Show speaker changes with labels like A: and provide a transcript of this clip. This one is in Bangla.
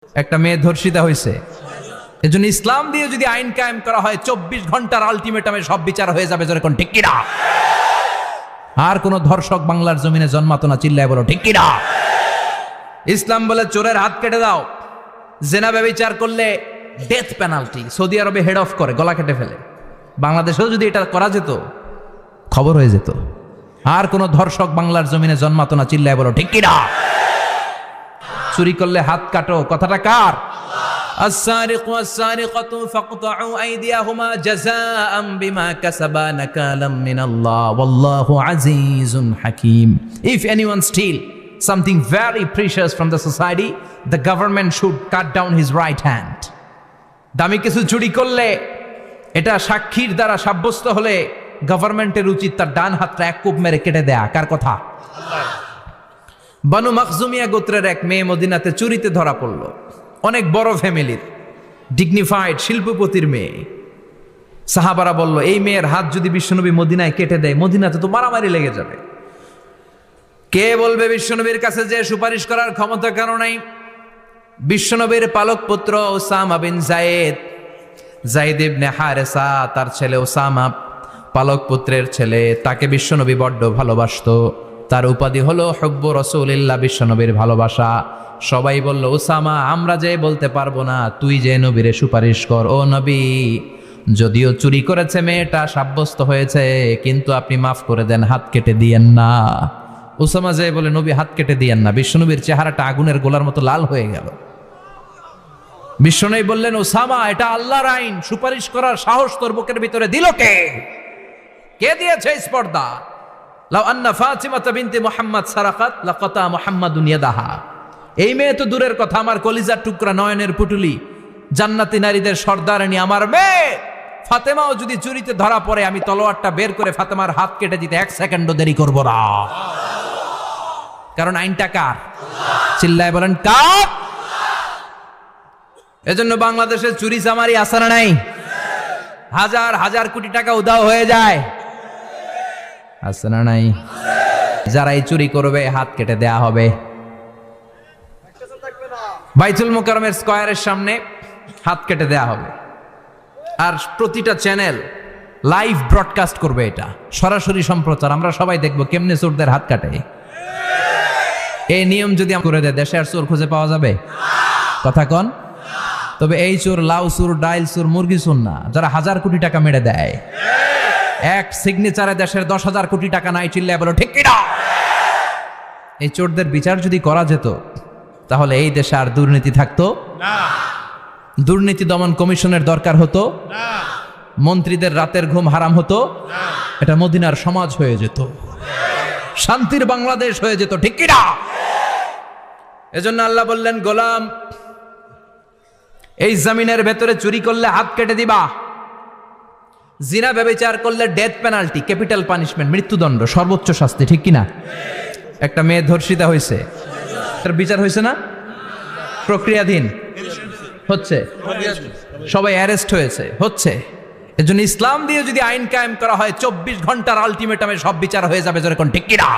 A: একটা মেয়ে ধর্ষিতা হয়েছে, এজন্য ইসলাম দিয়ে যদি আইন কায়েম করা হয় 24 ঘন্টার আলটিমেটামে সব বিচার হয়ে যাবে, যেরকম ঠিক কিনা? আর কোন ধর্ষক বাংলার জমিনে জন্মাতো না, চিল্লায় বলো ঠিক কিনা? ইসলাম বলে চোরের হাত কেটে দাও, জেনা ব্যভিচার করলে ডেথ পেনাল্টি। সৌদি আরবে হেড অফ করে, গলা কেটে ফেলে। বাংলাদেশেও যদি এটা করা যেত, খবর হয়ে যেত। আর কোন ধর্ষক বাংলার জমিনে জন্মাতো না, চিল্লায় বলো ঠিক কিনা? চুরি করলে হাত কাটো, কথাটা কার? السارق والسارقة فاقطعوا أيديهما جزاء بما كسبا نكالا من الله والله عزيز حكيم. If anyone steal something very precious from the society, the government should cut down his right hand. দামি কিছু চুরি করলে, এটা সাক্ষীর দ্বারা সাব্যস্ত হলে গভর্নমেন্টের উচিত তার ডান হাতটা এক কোপ মেরে কেটে দেয়া। কার কথা? বানু মাখজুমিয়া গোত্রের এক মেয়ে মদিনাতে চুরিতে ধরা পড়ল। অনেক বড় ফ্যামিলির, ডিগনিফাইড শিল্পপতির মেয়ে। সাহাবারা বলল, এই মেয়ের হাত যদি বিশ্বনবী মদিনায় কেটে দেয়, মদিনাতে তো মারামারি লেগে যাবে। কে বলবে বিশ্বনবীর কাছে যে সুপারিশ করার ক্ষমতা কারো নাই? বিশ্বনবীর পালক পুত্র ওসামা বিন যায়েদ, যায়েদ ইবনে হারেসা, তার ছেলে ওসামা পালক পুত্রের ছেলে, তাকে বিশ্বনবী বড্ড ভালোবাসতো। তার উপাধি হলো হুব্বু রাসূলিল্লাহ, বিশ্বনবীর ভালোবাসা। সবাই বলল, ওসামা, আমরা যে বলতে পারবো না, তুই যে নবীরে সুপারিশ কর। ও নবী, যদিও চুরি করেছে মেয়েটা, সাব্যস্ত হয়েছে, কিন্তু আপনি মাফ করে দেন, হাত কেটে দিয়েন না। ওসামা যে বলে, নবী হাত কেটে দিয়েন না। বিশ্বনবীর চেহারাটা আগুনের গোলার মতো লাল হয়ে গেল। বিশ্বনবী বললেন, ওসামা, এটা আল্লাহর আইন, সুপারিশ করার সাহস তোর বুকের ভিতরে দিল কে? কে দিয়েছে স্পর্ধা? লাউ আন্না ফাতিমাতা বিনতে মুহাম্মদ সারাকাত লাকাতা মুহাম্মাদুন ইয়াদাহা। এই মেয়ে তো দূরের কথা, আমার কলিজার টুকরা, নয়নের পুটুলি, জান্নাতি নারীদের সর্দারানী আমার মেয়ে ফাতেমাও যদি চুরিতে ধরা পড়ে, আমি তলোয়ারটা বের করে ফাতেমার হাত কেটে দিতে 1 সেকেন্ডও দেরি করব না। কারণ আইনটা কার? চিল্লায় বলেন কার? এজন্য বাংলাদেশে চুরি চামারি আসার নাই, হাজার হাজার কোটি টাকা উধাও হয়ে যায়, আছে না নাই? যারা এই চুরি করবে হাত কেটে দেয়া হবে। বাইতুল মুকাররমের স্কয়ারের সামনে হাত কেটে দেয়া হবে। আর প্রতিটা চ্যানেল লাইভ ব্রডকাস্ট করবে, এটা সরাসরি সম্প্রচার। আমরা সবাই দেখবো কেমনে চোরদের হাত কাটে। এই নিয়ম যদি করে দেয়, দেশে আর চোর খুঁজে পাওয়া যাবে? কথা কন। তবে এই চোর লাউ চোর, ডাইল চোর, মুরগি চোর না, যারা 1000 কোটি টাকা মেরে দেয়। এক সিগনেচারে দেশের 10,000 কোটি টাকা নাই, চিল্লায় বলো ঠিক কিনা? এই চোরদের বিচার যদি করা যেত, তাহলে এই দেশে আর দুর্নীতি থাকতো না। দুর্নীতি দমন কমিশনের দরকার হতো না। মন্ত্রীদের রাতের ঘুম হারাম হতো না। এটা মদিনার সমাজ হয়ে যেত, শান্তির বাংলাদেশ হয়ে যেত, ঠিক কিনা? এজন্য আল্লাহ বললেন, গোলাম, এই জমিনের ভেতরে চুরি করলে হাত কেটে দিবা, জিনা ব্যভিচার করলে ডেথ পেনাল্টি, ক্যাপিটাল পানিশমেন্ট, মৃত্যুদণ্ড, সর্বোচ্চ শাস্তি, ঠিক কিনা? একটা মেয়ে ধর্ষিতা হয়েছে, তার বিচার হয়েছে না? প্রক্রিয়াধীন হচ্ছে, সবাই অ্যারেস্ট হয়েছে, হচ্ছে। এজন্য ইসলাম দিয়ে যদি আইন কায়েম করা হয় 24 ঘন্টার আলটিমেটামে সব বিচার হয়ে যাবে, যেরকম ঠিক কিনা?